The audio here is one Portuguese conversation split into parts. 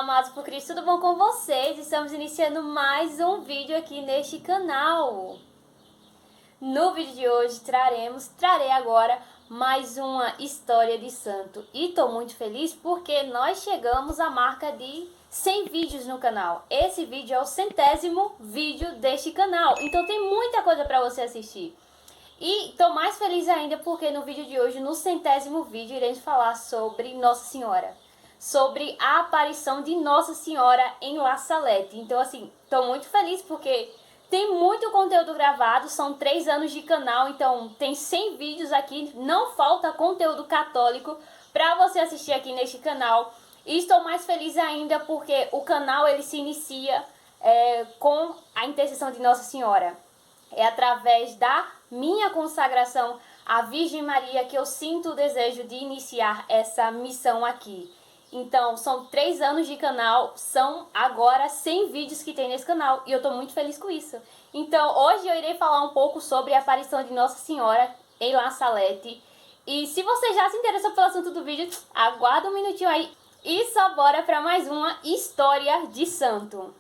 amados por Cristo, tudo bom com vocês? Estamos iniciando mais um vídeo aqui neste canal. No vídeo de hoje trarei agora mais uma história de santo. E estou muito feliz porque nós chegamos à marca de 100 vídeos no canal. Esse vídeo é o 100º vídeo deste canal, então tem muita coisa para você assistir. E estou mais feliz ainda porque no vídeo de hoje, no 100º vídeo, iremos falar sobre Nossa Senhora. Sobre a aparição de Nossa Senhora em La Salette. Então, assim, estou muito feliz porque tem muito conteúdo gravado, são 3 anos de canal, então tem 100 vídeos aqui, não falta conteúdo católico para você assistir aqui neste canal. E estou mais feliz ainda porque o canal ele se inicia com a intercessão de Nossa Senhora. É através da minha consagração à Virgem Maria que eu sinto o desejo de iniciar essa missão aqui. Então, são 3 anos de canal, são agora 100 vídeos que tem nesse canal e eu tô muito feliz com isso. Então, hoje eu irei falar um pouco sobre a aparição de Nossa Senhora em La Salette. E se você já se interessou pelo assunto do vídeo, aguarda um minutinho aí e só bora para mais uma história de santo.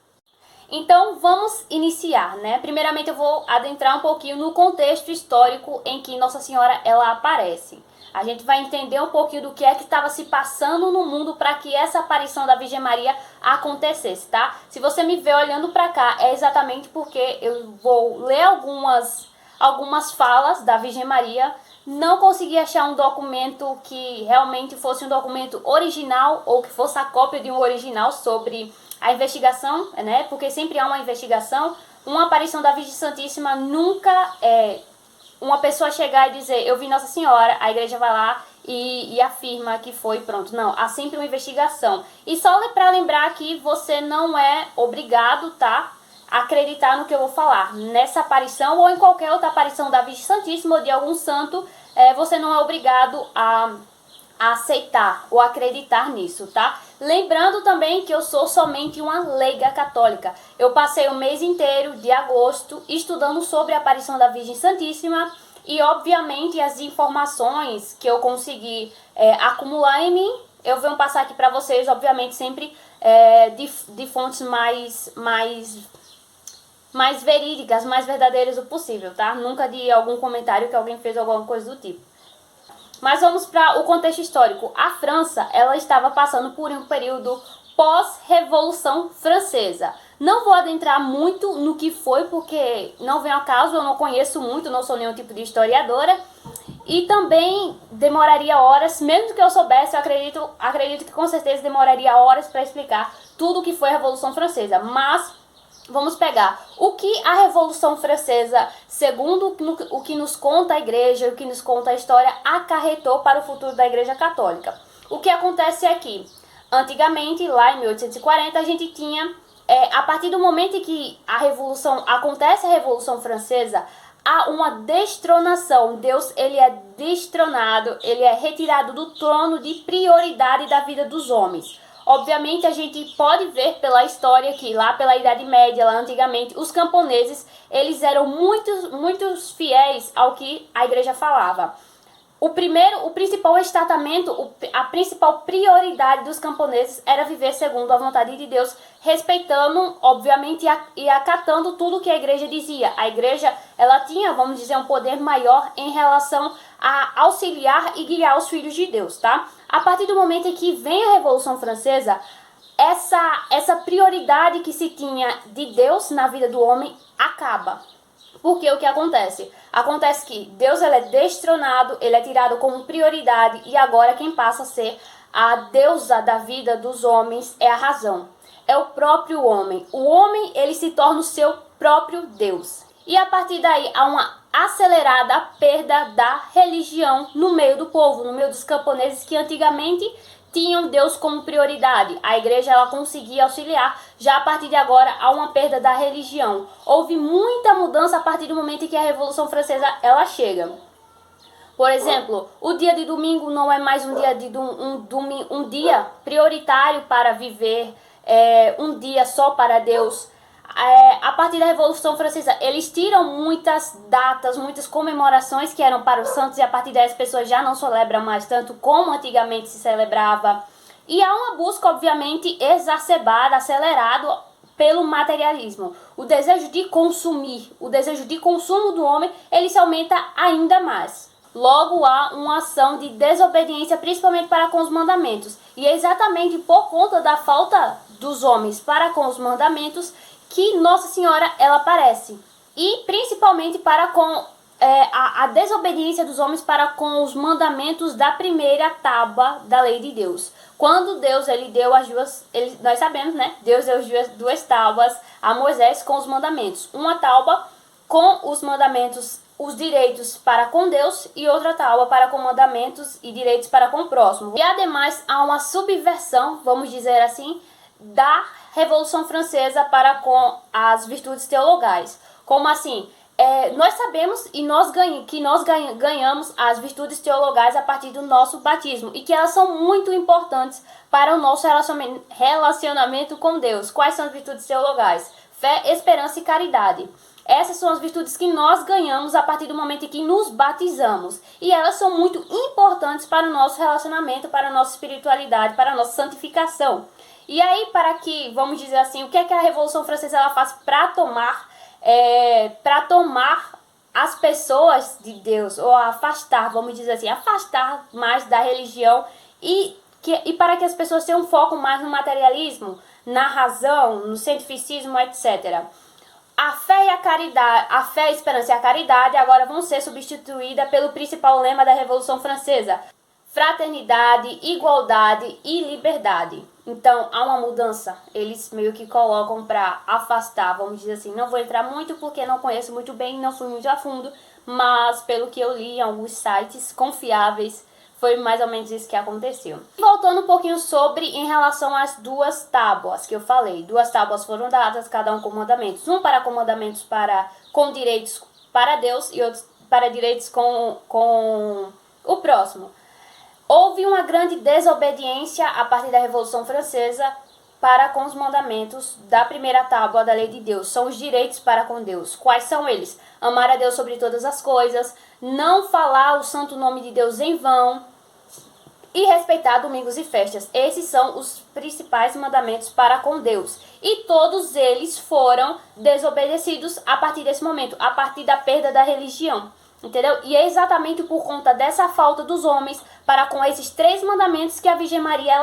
Então, vamos iniciar, né? Primeiramente, eu vou adentrar um pouquinho no contexto histórico em que Nossa Senhora ela aparece. A gente vai entender um pouquinho do que é que estava se passando no mundo para que essa aparição da Virgem Maria acontecesse, tá? Se você me vê olhando para cá, é exatamente porque eu vou ler algumas falas da Virgem Maria. Não consegui achar um documento que realmente fosse um documento original ou que fosse a cópia de um original sobre a investigação, né? Porque sempre há uma investigação. Uma aparição da Virgem Santíssima nunca é uma pessoa chegar e dizer, eu vi Nossa Senhora, a igreja vai lá e afirma que foi, pronto. Não, há sempre uma investigação. E só para lembrar que você não é obrigado, tá, a acreditar no que eu vou falar. Nessa aparição ou em qualquer outra aparição da Virgem Santíssima ou de algum santo, você não é obrigado a aceitar ou acreditar nisso, tá? Lembrando também que eu sou somente uma leiga católica. Eu passei o mês inteiro de agosto estudando sobre a aparição da Virgem Santíssima e, obviamente, as informações que eu consegui acumular em mim, eu venho passar aqui para vocês, obviamente, sempre de fontes mais verídicas, mais verdadeiras o possível, tá? Nunca de algum comentário que alguém fez alguma coisa do tipo. Mas vamos para o contexto histórico. A França, ela estava passando por um período pós-Revolução Francesa. Não vou adentrar muito no que foi, porque não vem ao caso, eu não conheço muito, não sou nenhum tipo de historiadora. E também demoraria horas, mesmo que eu soubesse, eu acredito que com certeza demoraria horas para explicar tudo o que foi a Revolução Francesa. Mas vamos pegar o que a Revolução Francesa, segundo o que nos conta a igreja, o que nos conta a história, acarretou para o futuro da Igreja Católica. O que acontece é que, antigamente, lá em 1840, a gente tinha, a partir do momento em que acontece a Revolução Francesa, há uma destronação. Deus, ele é destronado, ele é retirado do trono de prioridade da vida dos homens. Obviamente, a gente pode ver pela história que lá pela Idade Média, lá antigamente, os camponeses, eles eram muito fiéis ao que a igreja falava. O principal estatamento, a principal prioridade dos camponeses era viver segundo a vontade de Deus, respeitando, obviamente, e acatando tudo que a igreja dizia. A igreja, ela tinha, vamos dizer, um poder maior em relação a auxiliar e guiar os filhos de Deus, tá? A partir do momento em que vem a Revolução Francesa, essa prioridade que se tinha de Deus na vida do homem acaba. Porque o que acontece? Acontece que Deus ele é destronado, ele é tirado como prioridade e agora quem passa a ser a deusa da vida dos homens é a razão. É o próprio homem. O homem ele se torna o seu próprio Deus. E a partir daí há uma acelerada perda da religião no meio do povo, no meio dos camponeses que antigamente tinham Deus como prioridade. A igreja ela conseguia auxiliar. Já a partir de agora há uma perda da religião. Houve muita mudança a partir do momento em que a Revolução Francesa ela chega. Por exemplo, o dia de domingo não é mais um dia prioritário para viver, um dia só para Deus. A partir da Revolução Francesa, eles tiram muitas datas, muitas comemorações que eram para os santos e a partir daí as pessoas já não celebram mais tanto como antigamente se celebrava. E há uma busca, obviamente, exacerbada, acelerada pelo materialismo. O desejo de consumir, o desejo de consumo do homem, ele se aumenta ainda mais. Logo, há uma ação de desobediência, principalmente para com os mandamentos. E é exatamente por conta da falta dos homens para com os mandamentos que Nossa Senhora ela aparece. E principalmente para com a desobediência dos homens para com os mandamentos da primeira tábua da lei de Deus. Quando Deus ele deu as duas, nós sabemos, né? Deus deu as duas tábuas a Moisés com os mandamentos. Uma tábua com os mandamentos, os direitos para com Deus, e outra tábua para com mandamentos e direitos para com o próximo. E ademais há uma subversão, vamos dizer assim, da Revolução Francesa para com as virtudes teologais. Como assim? Nós sabemos e que nós ganhamos as virtudes teologais a partir do nosso batismo e que elas são muito importantes para o nosso relacionamento com Deus. Quais são as virtudes teologais? Fé, esperança e caridade. Essas são as virtudes que nós ganhamos a partir do momento em que nos batizamos. E elas são muito importantes para o nosso relacionamento, para a nossa espiritualidade, para a nossa santificação. E aí, para que, vamos dizer assim, o que é que a Revolução Francesa ela faz para tomar as pessoas de Deus, ou afastar, vamos dizer assim, afastar mais da religião e para que as pessoas tenham um foco mais no materialismo, na razão, no cientificismo, etc. A fé e a caridade, a fé, a esperança e a caridade agora vão ser substituídas pelo principal lema da Revolução Francesa: fraternidade, igualdade e liberdade. Então, há uma mudança. Eles meio que colocam para afastar, vamos dizer assim. Não vou entrar muito porque não conheço muito bem, não fui muito a fundo, mas pelo que eu li em alguns sites confiáveis, foi mais ou menos isso que aconteceu. Voltando um pouquinho em relação às duas tábuas que eu falei. Duas tábuas foram dadas, cada um com mandamentos. Um para com mandamentos com direitos para Deus e outro para direitos com o próximo. Houve uma grande desobediência a partir da Revolução Francesa para com os mandamentos da primeira tábua da lei de Deus. São os direitos para com Deus. Quais são eles? Amar a Deus sobre todas as coisas, não falar o santo nome de Deus em vão e respeitar domingos e festas. Esses são os principais mandamentos para com Deus. E todos eles foram desobedecidos a partir desse momento, a partir da perda da religião. Entendeu? E é exatamente por conta dessa falta dos homens para com esses 3 mandamentos que a Virgem Maria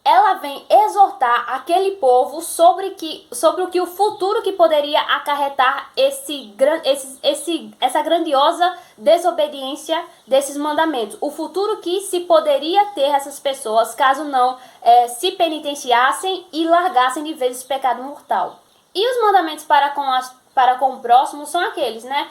ela vem exortar aquele povo sobre o que o futuro que poderia acarretar essa grandiosa desobediência desses mandamentos. O futuro que se poderia ter essas pessoas caso não se penitenciassem e largassem de vez esse pecado mortal. E os mandamentos para com o próximo são aqueles, né?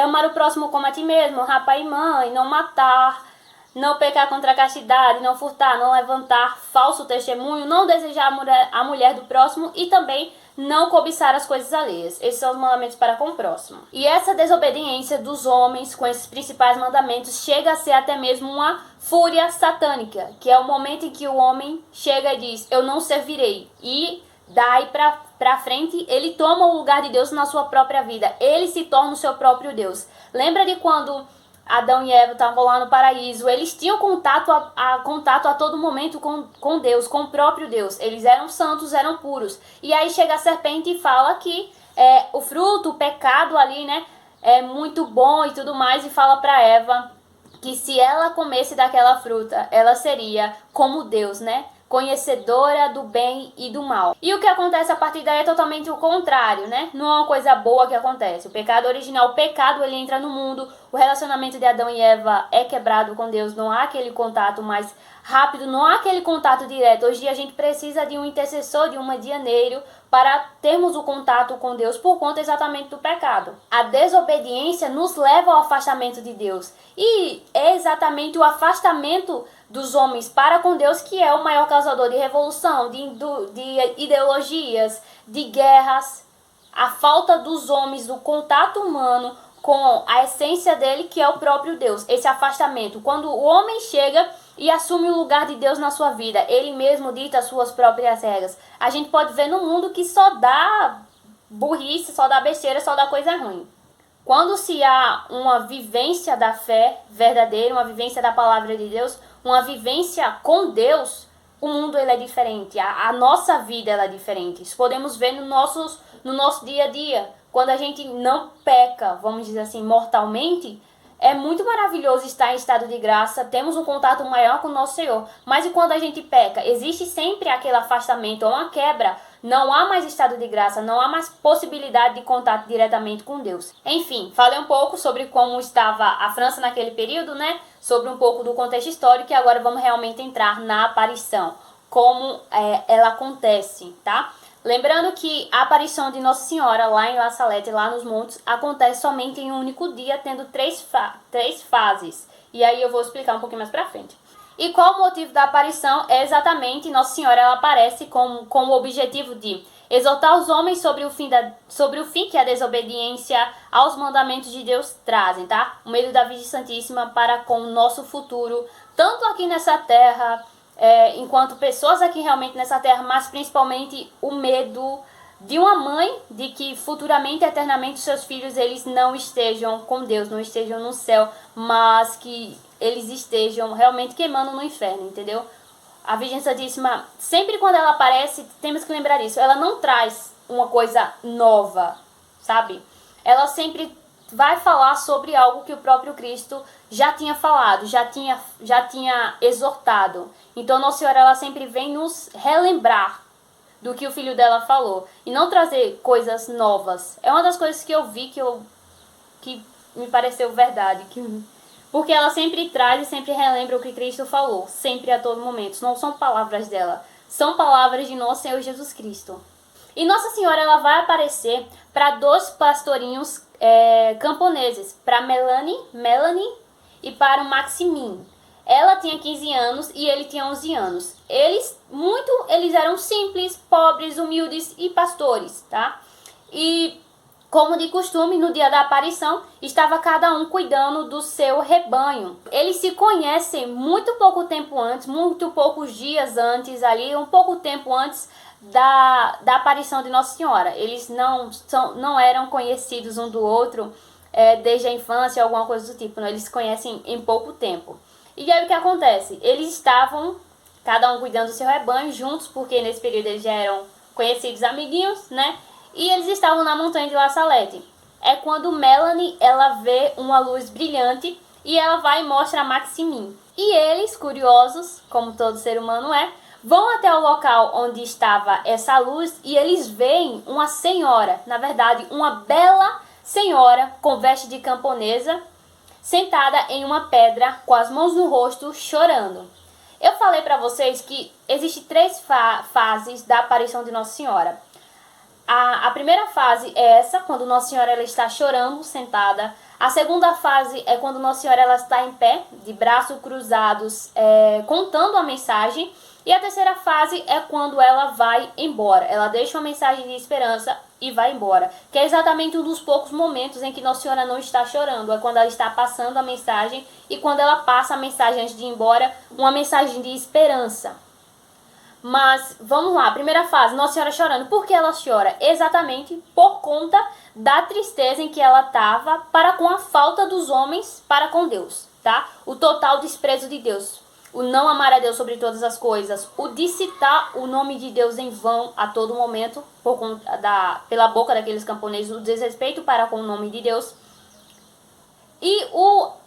Amar o próximo como a ti mesmo, honrar pai e mãe, não matar, não pecar contra a castidade, não furtar, não levantar falso testemunho, não desejar a mulher do próximo e também não cobiçar as coisas alheias. Esses são os mandamentos para com o próximo. E essa desobediência dos homens com esses principais mandamentos chega a ser até mesmo uma fúria satânica, que é o momento em que o homem chega e diz: eu não servirei. E daí pra frente, ele toma o lugar de Deus na sua própria vida. Ele se torna o seu próprio Deus. Lembra de quando Adão e Eva estavam lá no paraíso? Eles tinham contato a todo momento com Deus, com o próprio Deus. Eles eram santos, eram puros. E aí chega a serpente e fala que o fruto, o pecado ali, né, é muito bom e tudo mais. E fala para Eva que se ela comesse daquela fruta, ela seria como Deus, né? Conhecedora do bem e do mal. E o que acontece a partir daí é totalmente o contrário, né? Não é uma coisa boa que acontece. O pecado original, o pecado, ele entra no mundo, o relacionamento de Adão e Eva é quebrado com Deus, não há aquele contato mais rápido, não há aquele contato direto. Hoje a gente precisa de um intercessor, de um medianeiro, para termos o contato com Deus por conta exatamente do pecado. A desobediência nos leva ao afastamento de Deus. E é exatamente o afastamento dos homens para com Deus que é o maior causador de revolução, de ideologias, de guerras. A falta dos homens, do contato humano com a essência dele, que é o próprio Deus. Esse afastamento. Quando o homem chega e assume o lugar de Deus na sua vida, ele mesmo dita as suas próprias regras. A gente pode ver no mundo que só dá burrice, só dá besteira, só dá coisa ruim. Quando se há uma vivência da fé verdadeira, uma vivência da palavra de Deus, uma vivência com Deus, o mundo ele é diferente, a nossa vida ela é diferente. Isso podemos ver no nosso dia a dia. Quando a gente não peca, vamos dizer assim, mortalmente, é muito maravilhoso estar em estado de graça, temos um contato maior com o nosso Senhor. Mas e quando a gente peca? Existe sempre aquele afastamento ou uma quebra. Não há mais estado de graça, não há mais possibilidade de contato diretamente com Deus. Enfim, falei um pouco sobre como estava a França naquele período, né? Sobre um pouco do contexto histórico e agora vamos realmente entrar na aparição. Como ela acontece, tá? Lembrando que a aparição de Nossa Senhora lá em La Salette, lá nos montes, acontece somente em um único dia, tendo três fases. E aí eu vou explicar um pouquinho mais pra frente. E qual o motivo da aparição? É exatamente Nossa Senhora, ela aparece com o objetivo de exortar os homens sobre o fim que a desobediência aos mandamentos de Deus trazem, tá? O medo da Virgem Santíssima para com o nosso futuro, tanto aqui nessa terra, enquanto pessoas aqui realmente nessa terra, mas principalmente o medo de uma mãe de que futuramente, eternamente, seus filhos eles não estejam com Deus, não estejam no céu, mas que eles estejam realmente queimando no inferno, entendeu? A Virgem Santíssima, sempre quando ela aparece, temos que lembrar isso, ela não traz uma coisa nova, sabe? Ela sempre vai falar sobre algo que o próprio Cristo já tinha falado, já tinha exortado. Então Nossa Senhora ela sempre vem nos relembrar do que o filho dela falou e não trazer coisas novas. É uma das coisas que eu vi que me pareceu verdade, porque ela sempre traz e sempre relembra o que Cristo falou, sempre a todo momento. Não são palavras dela, são palavras de nosso Senhor Jesus Cristo. E Nossa Senhora ela vai aparecer para dois pastorinhos camponeses, para Melanie e para o Maximin. Ela tinha 15 anos e ele tinha 11 anos. Eles eram simples, pobres, humildes e pastores, tá? E como de costume, no dia da aparição, estava cada um cuidando do seu rebanho. Eles se conhecem muito pouco tempo antes, muito poucos dias antes ali, um pouco tempo antes da aparição de Nossa Senhora. Eles não eram conhecidos um do outro desde a infância, alguma coisa do tipo. Não? Eles se conhecem em pouco tempo. E aí o que acontece? Eles estavam, cada um cuidando do seu rebanho, juntos, porque nesse período eles já eram conhecidos amiguinhos, né? E eles estavam na montanha de La Salette. É quando Melanie, ela vê uma luz brilhante e ela vai e mostra a Maximin. E eles, curiosos, como todo ser humano é, vão até o local onde estava essa luz e eles veem uma senhora, na verdade, uma bela senhora com veste de camponesa, sentada em uma pedra, com as mãos no rosto, chorando. Eu falei para vocês que existem três fases da aparição de Nossa Senhora. A primeira fase é essa, quando Nossa Senhora ela está chorando, sentada. A segunda fase é quando Nossa Senhora ela está em pé, de braços cruzados, contando a mensagem. E a terceira fase é quando ela vai embora. Ela deixa uma mensagem de esperança e vai embora. Que é exatamente um dos poucos momentos em que Nossa Senhora não está chorando. É quando ela está passando a mensagem e quando ela passa a mensagem antes de ir embora, uma mensagem de esperança. Mas, vamos lá, primeira fase, Nossa Senhora chorando. Por que ela chora? Exatamente por conta da tristeza em que ela estava para com a falta dos homens para com Deus, tá? O total desprezo de Deus, o não amar a Deus sobre todas as coisas, o de citar o nome de Deus em vão a todo momento, por conta pela boca daqueles camponeses, o desrespeito para com o nome de Deus. E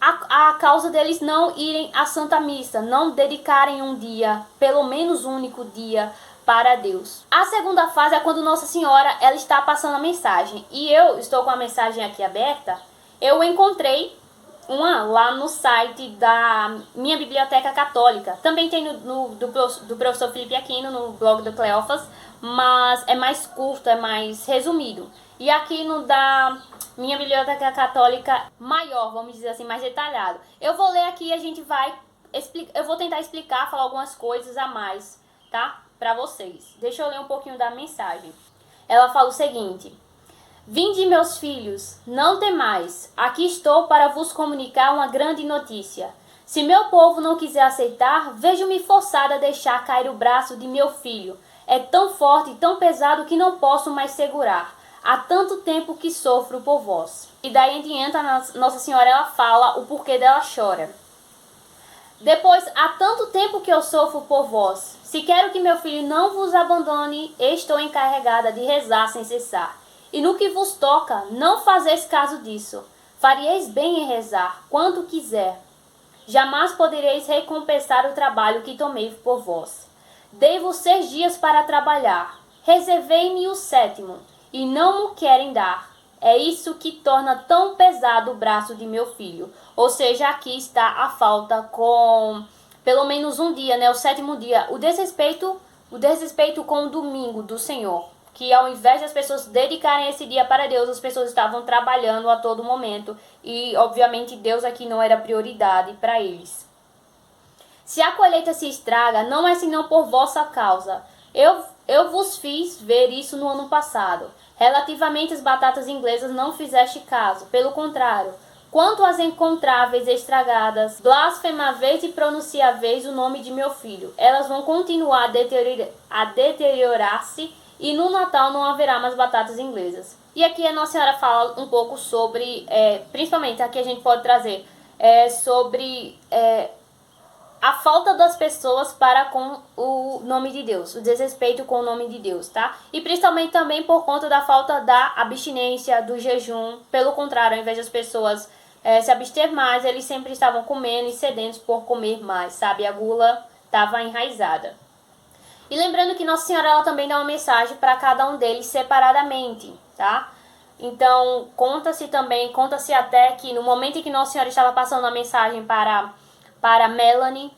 a causa deles não irem à Santa Missa, não dedicarem um dia, pelo menos um único dia, para Deus. A segunda fase é quando Nossa Senhora ela está passando a mensagem. E eu estou com a mensagem aqui aberta. Eu encontrei uma lá no site da minha biblioteca católica. Também tem do professor Felipe Aquino, no blog do Cleófas, mas é mais curto, é mais resumido. E aqui no da minha biblioteca católica maior, vamos dizer assim, mais detalhado. Eu vou ler aqui e a gente vai eu vou tentar explicar, falar algumas coisas a mais, tá? Para vocês. Deixa eu ler um pouquinho da mensagem. Ela fala o seguinte: Vinde, meus filhos, não temais. Aqui estou para vos comunicar uma grande notícia. Se meu povo não quiser aceitar, vejo-me forçada a deixar cair o braço de meu filho. É tão forte e tão pesado que não posso mais segurar. Há tanto tempo que sofro por vós. E daí em diante, a Nossa Senhora ela fala o porquê dela chora. Depois, há tanto tempo que eu sofro por vós. Se quero que meu filho não vos abandone, estou encarregada de rezar sem cessar. E no que vos toca, não fazeis caso disso. Faríeis bem em rezar, quanto quiser. Jamais podereis recompensar o trabalho que tomei por vós. Dei-vos 6 dias para trabalhar. Reservei-me o 7º, e não me querem dar. É isso que torna tão pesado o braço de meu filho. Ou seja, aqui está a falta com pelo menos um dia, né? O 7º dia. O desrespeito com o domingo do Senhor. Que ao invés das pessoas dedicarem esse dia para Deus, as pessoas estavam trabalhando a todo momento. E, obviamente, Deus aqui não era prioridade para eles. Se a colheita se estraga, não é senão por vossa causa. Eu vos fiz ver isso no ano passado. Relativamente às batatas inglesas não fizeste caso. Pelo contrário, quanto às encontráveis estragadas, blasfemaveis e pronunciaveis o nome de meu filho. Elas vão continuar a deteriorar-se e no Natal não haverá mais batatas inglesas. E aqui a Nossa Senhora fala um pouco sobre, principalmente aqui a gente pode trazer, sobre a falta das pessoas para com o nome de Deus, o desrespeito com o nome de Deus, tá? E principalmente também por conta da falta da abstinência, do jejum. Pelo contrário, ao invés das pessoas se abster mais, eles sempre estavam comendo e sedentos por comer mais, sabe? A gula estava enraizada. E lembrando que Nossa Senhora ela também dá uma mensagem para cada um deles separadamente, tá? Então, conta-se até que no momento em que Nossa Senhora estava passando a mensagem para Melanie,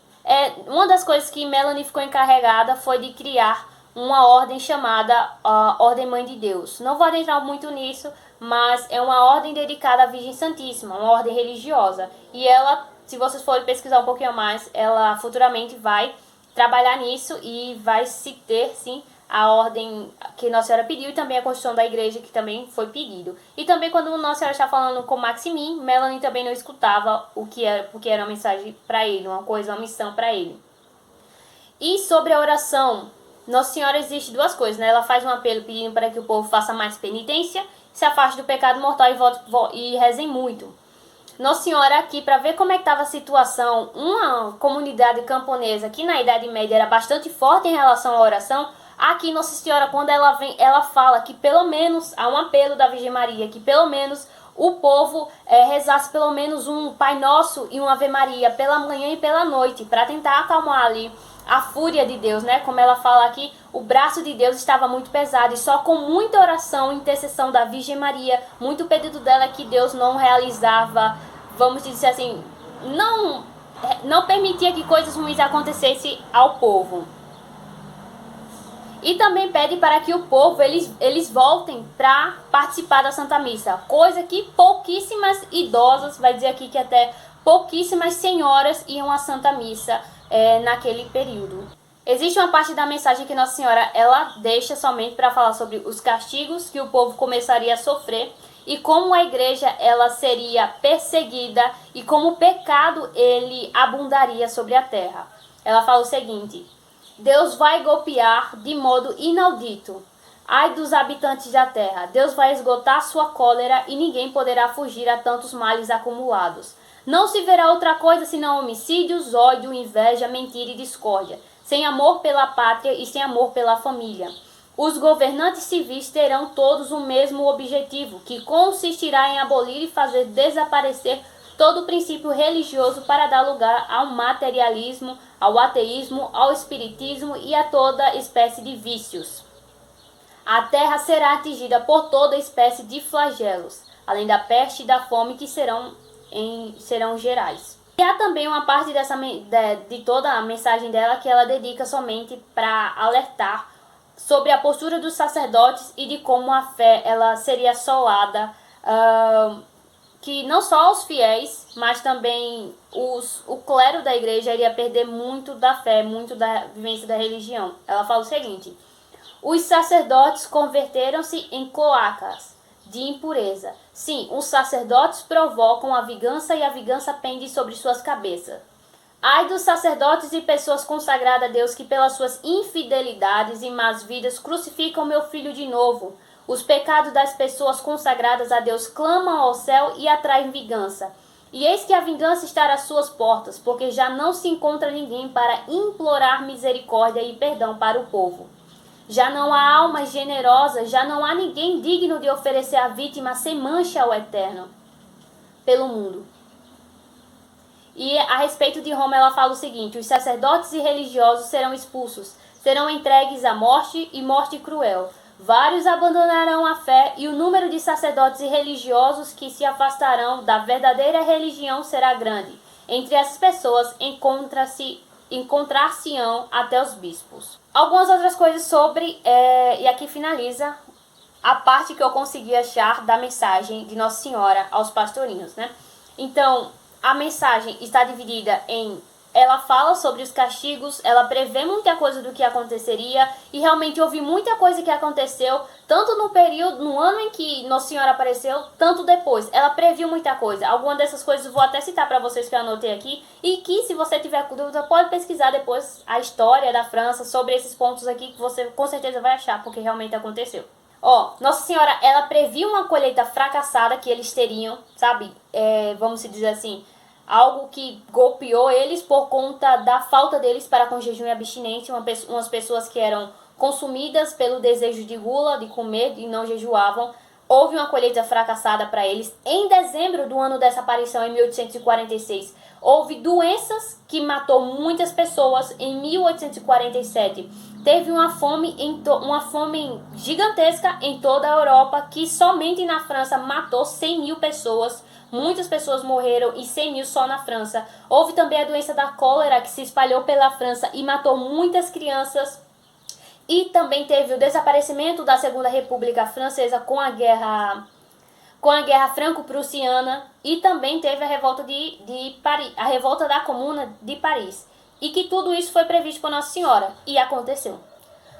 uma das coisas que Melanie ficou encarregada foi de criar uma ordem chamada Ordem Mãe de Deus. Não vou adentrar muito nisso, mas é uma ordem dedicada à Virgem Santíssima, uma ordem religiosa. E ela, se vocês forem pesquisar um pouquinho mais, ela futuramente vai trabalhar nisso e vai se ter, sim, a ordem que Nossa Senhora pediu e também a construção da igreja que também foi pedido. E também quando Nossa Senhora está falando com Maximin, Melanie também não escutava o que era, porque era uma mensagem para ele, uma missão para ele. E sobre a oração, Nossa Senhora existe 2 coisas, né? Ela faz um apelo pedindo para que o povo faça mais penitência, se afaste do pecado mortal e rezem muito. Nossa Senhora aqui, para ver como é que estava a situação, uma comunidade camponesa que na Idade Média era bastante forte em relação à oração. Aqui Nossa Senhora, quando ela vem, ela fala que pelo menos, há um apelo da Virgem Maria, que pelo menos o povo rezasse pelo menos um Pai Nosso e um Ave Maria pela manhã e pela noite, para tentar acalmar ali a fúria de Deus, né? Como ela fala aqui, o braço de Deus estava muito pesado e só com muita oração e intercessão da Virgem Maria, muito pedido dela que Deus não realizava, vamos dizer assim, não permitia que coisas ruins acontecessem ao povo. E também pede para que o povo eles voltem para participar da Santa Missa, coisa que pouquíssimas idosas, vai dizer aqui que até pouquíssimas senhoras iam à Santa Missa naquele período. Existe uma parte da mensagem que Nossa Senhora ela deixa somente para falar sobre os castigos que o povo começaria a sofrer e como a igreja ela seria perseguida e como o pecado ele abundaria sobre a terra. Ela fala o seguinte: Deus vai golpear de modo inaudito. Ai dos habitantes da terra, Deus vai esgotar sua cólera e ninguém poderá fugir a tantos males acumulados. Não se verá outra coisa senão homicídios, ódio, inveja, mentira e discórdia, sem amor pela pátria e sem amor pela família. Os governantes civis terão todos o mesmo objetivo, que consistirá em abolir e fazer desaparecer todo o princípio religioso para dar lugar ao materialismo, ao ateísmo, ao espiritismo e a toda espécie de vícios. A terra será atingida por toda espécie de flagelos, além da peste e da fome que serão gerais. E há também uma parte de toda a mensagem dela que ela dedica somente para alertar sobre a postura dos sacerdotes e de como a fé ela seria assolada, que não só os fiéis, mas também o clero da igreja iria perder muito da fé, muito da vivência da religião. Ela fala o seguinte: os sacerdotes converteram-se em cloacas de impureza. Sim, os sacerdotes provocam a vingança e a vingança pende sobre suas cabeças. Ai dos sacerdotes e pessoas consagradas a Deus que pelas suas infidelidades e más vidas crucificam meu filho de novo. Os pecados das pessoas consagradas a Deus clamam ao céu e atraem vingança. E eis que a vingança está às suas portas, porque já não se encontra ninguém para implorar misericórdia e perdão para o povo. Já não há alma generosa, já não há ninguém digno de oferecer a vítima sem mancha ao Eterno pelo mundo. E a respeito de Roma, ela fala o seguinte: os sacerdotes e religiosos serão expulsos, serão entregues à morte e morte cruel. Vários abandonarão a fé e o número de sacerdotes e religiosos que se afastarão da verdadeira religião será grande. Entre as pessoas encontrar-se-ão até os bispos. Algumas outras coisas sobre, e aqui finaliza a parte que eu consegui achar da mensagem de Nossa Senhora aos pastorinhos, né? Então, a mensagem está dividida em... Ela fala sobre os castigos, ela prevê muita coisa do que aconteceria, e realmente houve muita coisa que aconteceu, tanto no período, no ano em que Nossa Senhora apareceu, tanto depois. Ela previu muita coisa. Algumas dessas coisas eu vou até citar para vocês que eu anotei aqui, e que, se você tiver dúvida, pode pesquisar depois a história da França sobre esses pontos aqui, que você com certeza vai achar, porque realmente aconteceu. Nossa Senhora, ela previu uma colheita fracassada que eles teriam, sabe? Vamos dizer assim, algo que golpeou eles por conta da falta deles para com jejum e abstinência, umas pessoas que eram consumidas pelo desejo de gula, de comer e não jejuavam. Houve uma colheita fracassada para eles. Em dezembro do ano dessa aparição, em 1846, houve doenças que matou muitas pessoas. Em 1847, teve uma fome gigantesca em toda a Europa, que somente na França matou 100 mil pessoas. Muitas pessoas morreram e 100 mil só na França. Houve também a doença da cólera, que se espalhou pela França e matou muitas crianças. E também teve o desaparecimento da Segunda República Francesa com a guerra franco-prussiana, e também teve a revolta de Paris, a revolta da Comuna de Paris. E que tudo isso foi previsto por Nossa Senhora, e aconteceu.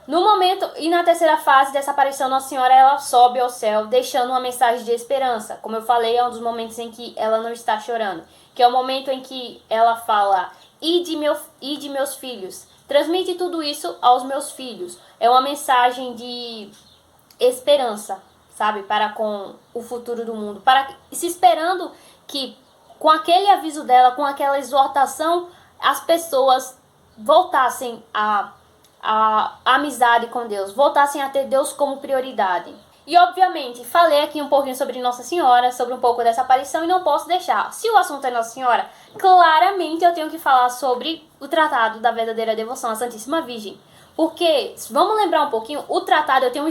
No momento e na terceira fase dessa aparição, Nossa Senhora, ela sobe ao céu, deixando uma mensagem de esperança. Como eu falei, é um dos momentos em que ela não está chorando, que é o momento em que ela fala: ide meus filhos, transmite tudo isso aos meus filhos. É uma mensagem de esperança, sabe, para com o futuro do mundo, se esperando que, com aquele aviso dela, com aquela exortação, as pessoas voltassem a amizade com Deus, voltassem a ter Deus como prioridade. E obviamente, falei aqui um pouquinho sobre Nossa Senhora, sobre um pouco dessa aparição, e não posso deixar. Se o assunto é Nossa Senhora, claramente eu tenho que falar sobre o Tratado da Verdadeira Devoção à Santíssima Virgem. Porque, vamos lembrar um pouquinho, o tratado, eu tenho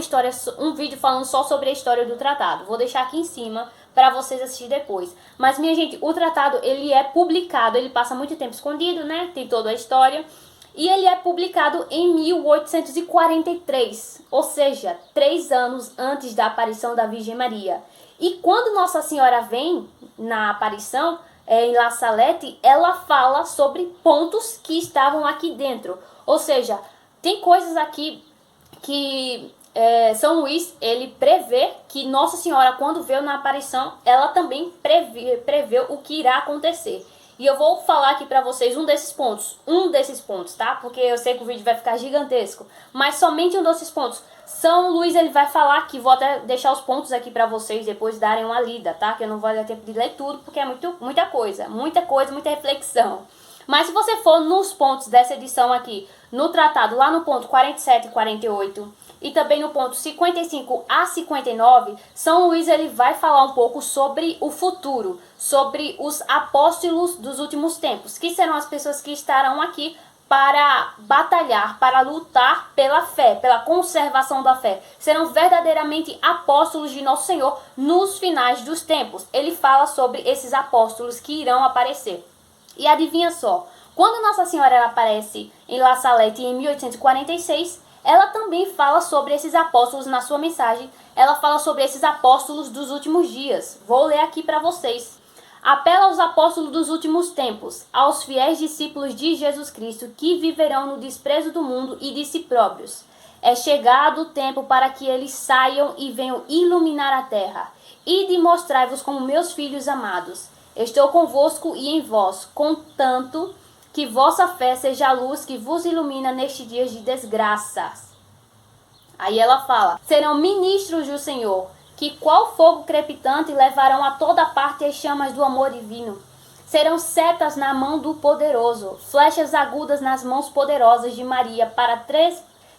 um vídeo falando só sobre a história do tratado. Vou deixar aqui em cima para vocês assistirem depois. Mas, minha gente, o tratado, ele é publicado, ele passa muito tempo escondido, né? Tem toda a história. E ele é publicado em 1843, ou seja, 3 anos antes da aparição da Virgem Maria. E quando Nossa Senhora vem na aparição, em La Salette, ela fala sobre pontos que estavam aqui dentro. Ou seja, tem coisas aqui que São Luís, ele prevê que Nossa Senhora, quando veio na aparição, ela também prevê o que irá acontecer. E eu vou falar aqui pra vocês um desses pontos, tá? Porque eu sei que o vídeo vai ficar gigantesco, mas somente um desses pontos. São Luís, ele vai falar aqui, vou até deixar os pontos aqui pra vocês depois darem uma lida, tá? Que eu não vou dar tempo de ler tudo, porque é muita coisa, muita reflexão. Mas se você for nos pontos dessa edição aqui, no tratado, lá no ponto 47 e 48, e também no ponto 55 a 59, São Luís, ele vai falar um pouco sobre o futuro, sobre os apóstolos dos últimos tempos, que serão as pessoas que estarão aqui para batalhar, para lutar pela fé, pela conservação da fé. Serão verdadeiramente apóstolos de Nosso Senhor nos finais dos tempos. Ele fala sobre esses apóstolos que irão aparecer. E adivinha só, quando Nossa Senhora ela aparece em La Salette em 1846, ela também fala sobre esses apóstolos na sua mensagem. Ela fala sobre esses apóstolos dos últimos dias. Vou ler aqui para vocês. Apela aos apóstolos dos últimos tempos, aos fiéis discípulos de Jesus Cristo, que viverão no desprezo do mundo e de si próprios. É chegado o tempo para que eles saiam e venham iluminar a terra. Ide mostrai-vos como meus filhos amados. Estou convosco e em vós, contanto que vossa fé seja a luz que vos ilumina nestes dias de desgraças. Aí ela fala: serão ministros do Senhor, que qual fogo crepitante levarão a toda parte as chamas do amor divino. serão setas na mão do poderoso, flechas agudas nas mãos poderosas de Maria para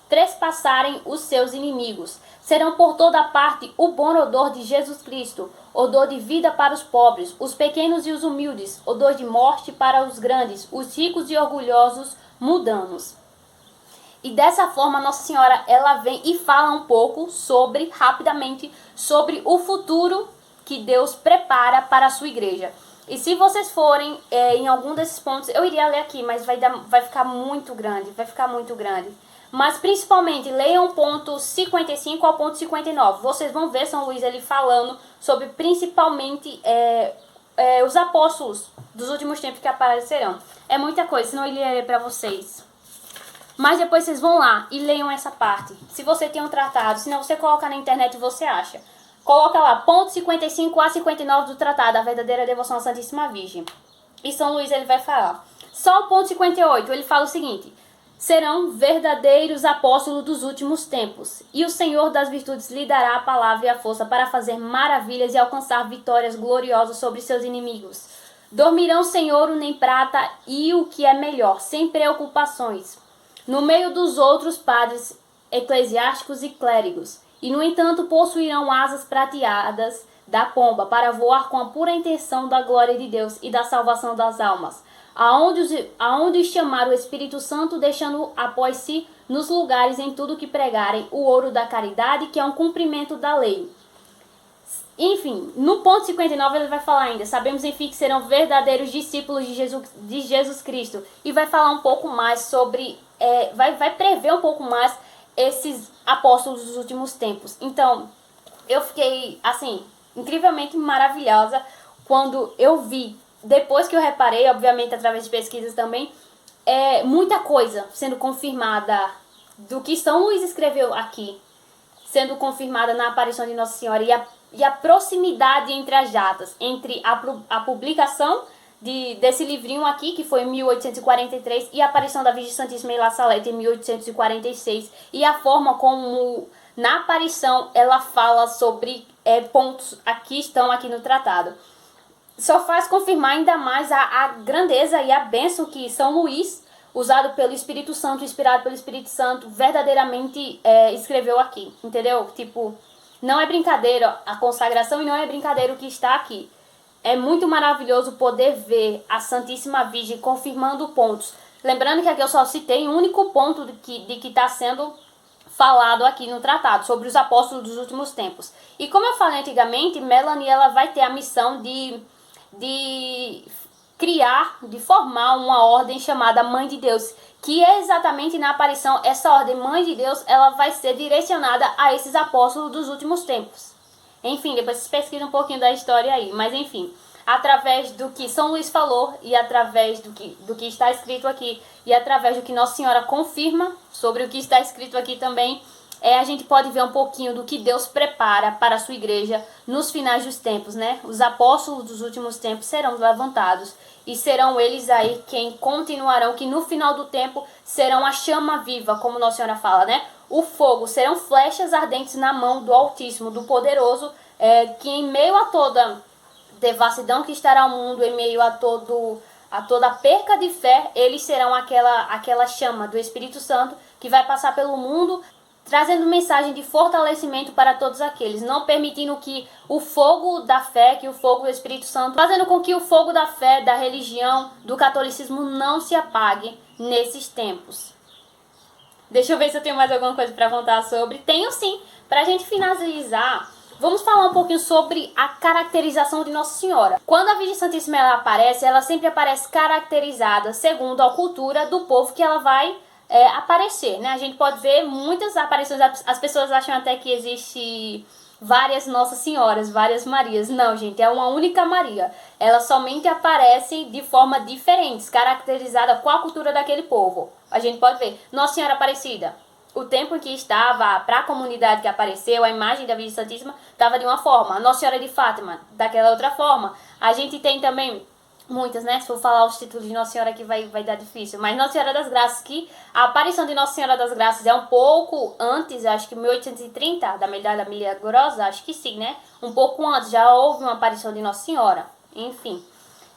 trespassarem os seus inimigos. Serão por toda parte o bom odor de Jesus Cristo, odor de vida para os pobres, os pequenos e os humildes, odor de morte para os grandes, os ricos e orgulhosos mudanos. E dessa forma Nossa Senhora ela vem e fala um pouco rapidamente, sobre o futuro que Deus prepara para a sua igreja. E se vocês forem em algum desses pontos, eu iria ler aqui, mas vai ficar muito grande, Mas principalmente, leiam o ponto 55 ao ponto 59. Vocês vão ver São Luís ele falando sobre principalmente os apóstolos dos últimos tempos que aparecerão. É muita coisa, senão eu iria ler para vocês. Mas depois vocês vão lá e leiam essa parte. Se você tem um tratado, senão você coloca na internet e você acha. Coloca lá, ponto 55 a 59 do tratado, a verdadeira devoção à Santíssima Virgem. E São Luís ele vai falar. Só o ponto 58, ele fala o seguinte: serão verdadeiros apóstolos dos últimos tempos, e o Senhor das virtudes lhe dará a palavra e a força para fazer maravilhas e alcançar vitórias gloriosas sobre seus inimigos. Dormirão sem ouro nem prata e o que é melhor, sem preocupações, no meio dos outros padres eclesiásticos e clérigos. E, no entanto, possuirão asas prateadas da pomba para voar com a pura intenção da glória de Deus e da salvação das almas, aonde os chamar o Espírito Santo, deixando após si nos lugares em tudo que pregarem o ouro da caridade, que é um cumprimento da lei. Enfim, no ponto 59 ele vai falar ainda: sabemos enfim que serão verdadeiros discípulos de Jesus Cristo, e vai falar um pouco mais sobre, vai prever um pouco mais esses apóstolos dos últimos tempos. Então, eu fiquei, assim, incrivelmente maravilhosa quando eu vi, depois que eu reparei, obviamente através de pesquisas também, muita coisa sendo confirmada do que São Luís escreveu aqui, sendo confirmada na aparição de Nossa Senhora, e a proximidade entre as datas, entre a publicação desse livrinho aqui, que foi em 1843, e a aparição da Virgem Santíssima em La Salette em 1846, e a forma como na aparição ela fala sobre pontos que estão aqui no tratado. Só faz confirmar ainda mais a grandeza e a bênção que São Luís, usado pelo Espírito Santo, inspirado pelo Espírito Santo, verdadeiramente escreveu aqui, entendeu? Tipo, não é brincadeira a consagração e não é brincadeira o que está aqui. É muito maravilhoso poder ver a Santíssima Virgem confirmando pontos. Lembrando que aqui eu só citei um único ponto de que está sendo falado aqui no tratado, sobre os apóstolos dos últimos tempos. E como eu falei antigamente, Melanie ela vai ter a missão de criar, de formar uma ordem chamada Mãe de Deus, que é exatamente na aparição, essa ordem Mãe de Deus, ela vai ser direcionada a esses apóstolos dos últimos tempos. Enfim, depois vocês pesquisam um pouquinho da história aí. Mas enfim, através do que São Luís falou, e através do que está escrito aqui, e através do que Nossa Senhora confirma sobre o que está escrito aqui também, a gente pode ver um pouquinho do que Deus prepara para a sua igreja nos finais dos tempos, né? Os apóstolos dos últimos tempos serão levantados, e serão eles aí quem continuarão, que no final do tempo serão a chama viva, como Nossa Senhora fala, né? O fogo, serão flechas ardentes na mão do Altíssimo, do Poderoso, que em meio a toda devassidão que estará o mundo, em meio a toda perca de fé, eles serão aquela chama do Espírito Santo que vai passar pelo mundo, trazendo mensagem de fortalecimento para todos aqueles, não permitindo que o fogo da fé, que o fogo do Espírito Santo, fazendo com que o fogo da fé, da religião, do catolicismo não se apague nesses tempos. Deixa eu ver se eu tenho mais alguma coisa para contar sobre. Tenho sim. Para a gente finalizar, vamos falar um pouquinho sobre a caracterização de Nossa Senhora. Quando a Virgem Santíssima ela sempre aparece caracterizada segundo a cultura do povo que ela vai aparecer, né? A gente pode ver muitas aparições, as pessoas acham até que existe várias Nossas Senhoras, várias Marias. Não, gente, é uma única Maria. Ela somente aparece de forma diferente, caracterizada com a cultura daquele povo. A gente pode ver Nossa Senhora Aparecida. O tempo em que estava, para a comunidade que apareceu, a imagem da Virgem Santíssima estava de uma forma. Nossa Senhora de Fátima, daquela outra forma. A gente tem também muitas, né? Se for falar os títulos de Nossa Senhora aqui vai dar difícil. Mas Nossa Senhora das Graças, que a aparição de Nossa Senhora das Graças é um pouco antes, acho que 1830, da Medalha Milagrosa, acho que sim, né? Um pouco antes já houve uma aparição de Nossa Senhora. Enfim.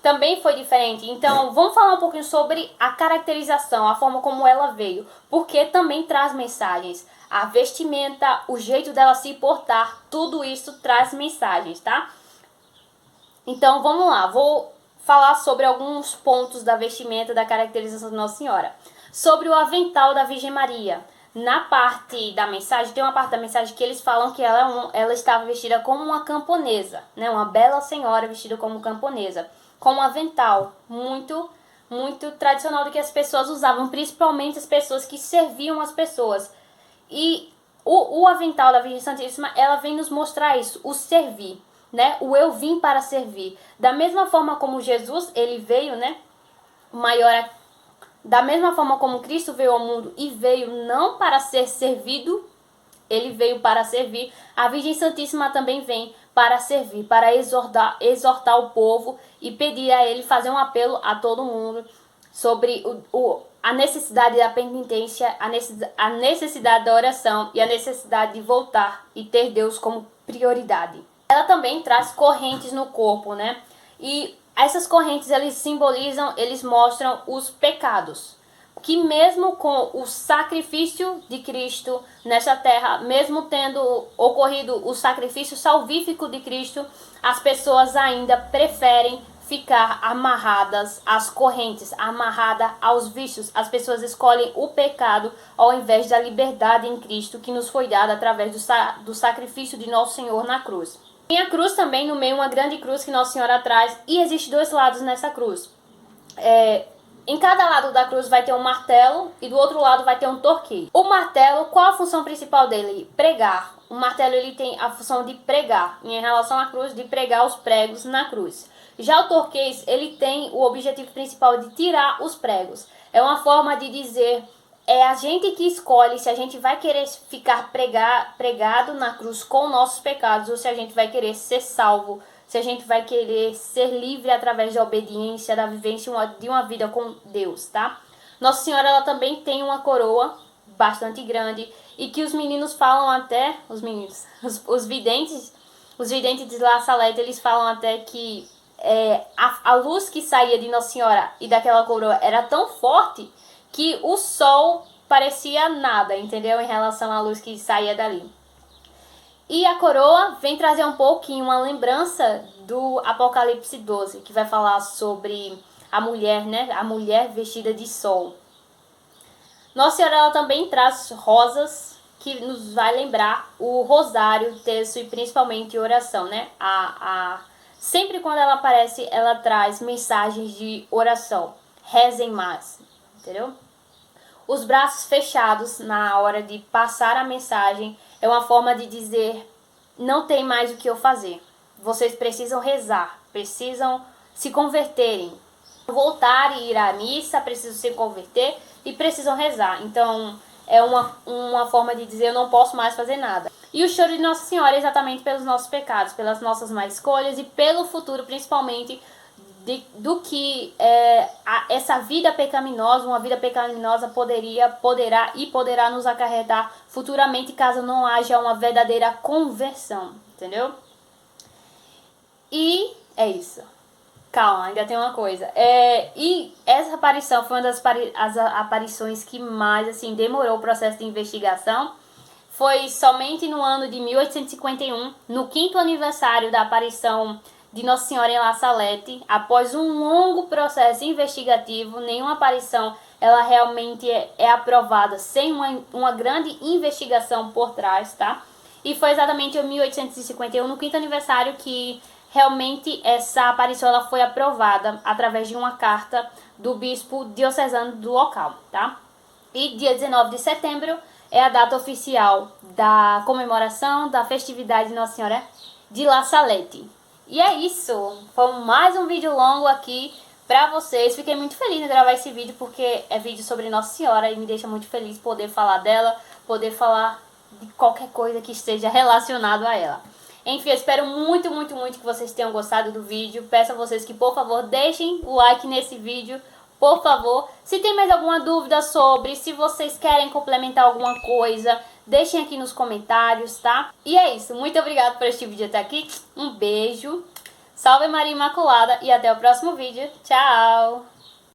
também foi diferente. Então, vamos falar um pouquinho sobre a caracterização, a forma como ela veio, porque também traz mensagens. A vestimenta, o jeito dela se portar, tudo isso traz mensagens, tá? Então, vamos lá, vou falar sobre alguns pontos da vestimenta, da caracterização de Nossa Senhora. Sobre o avental da Virgem Maria. Na parte da mensagem, tem uma parte da mensagem que eles falam que ela estava vestida como uma camponesa, né? Uma bela senhora vestida como camponesa, com um avental muito tradicional do que as pessoas usavam, principalmente as pessoas que serviam as pessoas. E o avental da Virgem Santíssima, ela vem nos mostrar isso, o servir, né? O eu vim para servir. Da mesma forma como Jesus, ele veio, né? Da mesma forma como Cristo veio ao mundo e veio não para ser servido, ele veio para servir. A Virgem Santíssima também vem para servir, para exortar o povo e pedir a ele, fazer um apelo a todo mundo sobre a necessidade da penitência, a necessidade da oração e a necessidade de voltar e ter Deus como prioridade. Ela também traz correntes no corpo, né? E essas correntes, eles simbolizam, eles mostram os pecados. Que mesmo com o sacrifício de Cristo nessa terra, mesmo tendo ocorrido o sacrifício salvífico de Cristo, as pessoas ainda preferem ficar amarradas às correntes, amarradas aos vícios. As pessoas escolhem o pecado ao invés da liberdade em Cristo que nos foi dada através do sacrifício de Nosso Senhor na cruz. Tem a cruz também no meio, uma grande cruz que Nossa Senhora traz, e existem dois lados nessa cruz. Em cada lado da cruz vai ter um martelo e do outro lado vai ter um torqueio. O martelo, qual a função principal dele? Pregar. O martelo, ele tem a função de pregar, em relação à cruz, de pregar os pregos na cruz. Já o torqueio, ele tem o objetivo principal de tirar os pregos. É uma forma de dizer, é a gente que escolhe se a gente vai querer ficar pregado na cruz com nossos pecados ou se a gente vai querer ser salvo, se a gente vai querer ser livre através da obediência, da vivência de uma vida com Deus, tá? Nossa Senhora, ela também tem uma coroa bastante grande e que os meninos falam até, os videntes de La Salette, eles falam até que a luz que saía de Nossa Senhora e daquela coroa era tão forte que o sol parecia nada, entendeu? Em relação à luz que saía dali. E a coroa vem trazer um pouquinho uma lembrança do Apocalipse 12, que vai falar sobre a mulher, né? A mulher vestida de sol. Nossa Senhora, ela também traz rosas, que nos vai lembrar o rosário, terço e principalmente oração, né? Sempre quando ela aparece, ela traz mensagens de oração. Rezem mais, entendeu? Os braços fechados na hora de passar a mensagem é uma forma de dizer, não tem mais o que eu fazer. Vocês precisam rezar, precisam se converterem. Voltar e ir à missa, precisam se converter e precisam rezar. Então, é uma forma de dizer, eu não posso mais fazer nada. E o choro de Nossa Senhora é exatamente pelos nossos pecados, pelas nossas más escolhas e pelo futuro, principalmente, do que essa vida pecaminosa, uma vida pecaminosa poderá nos acarretar futuramente caso não haja uma verdadeira conversão, entendeu? E é isso. Calma, ainda tem uma coisa. E essa aparição foi uma das aparições que mais assim demorou o processo de investigação. Foi somente no ano de 1851, no 5º aniversário da aparição de Nossa Senhora em La Salette, após um longo processo investigativo, nenhuma aparição ela realmente é aprovada sem uma grande investigação por trás, tá? E foi exatamente em 1851, no 5º aniversário, que realmente essa aparição ela foi aprovada através de uma carta do bispo diocesano do local, tá? E dia 19 de setembro é a data oficial da comemoração da festividade de Nossa Senhora de La Salette. E é isso, foi mais um vídeo longo aqui pra vocês. Fiquei muito feliz em gravar esse vídeo porque é vídeo sobre Nossa Senhora e me deixa muito feliz poder falar dela, poder falar de qualquer coisa que esteja relacionado a ela. Enfim, eu espero muito que vocês tenham gostado do vídeo. Peço a vocês que, por favor, deixem o like nesse vídeo, por favor. Se tem mais alguma dúvida sobre, se vocês querem complementar alguma coisa, deixem aqui nos comentários, tá? E é isso, muito obrigada por este vídeo até aqui. Um beijo. Salve Maria Imaculada e até o próximo vídeo. Tchau!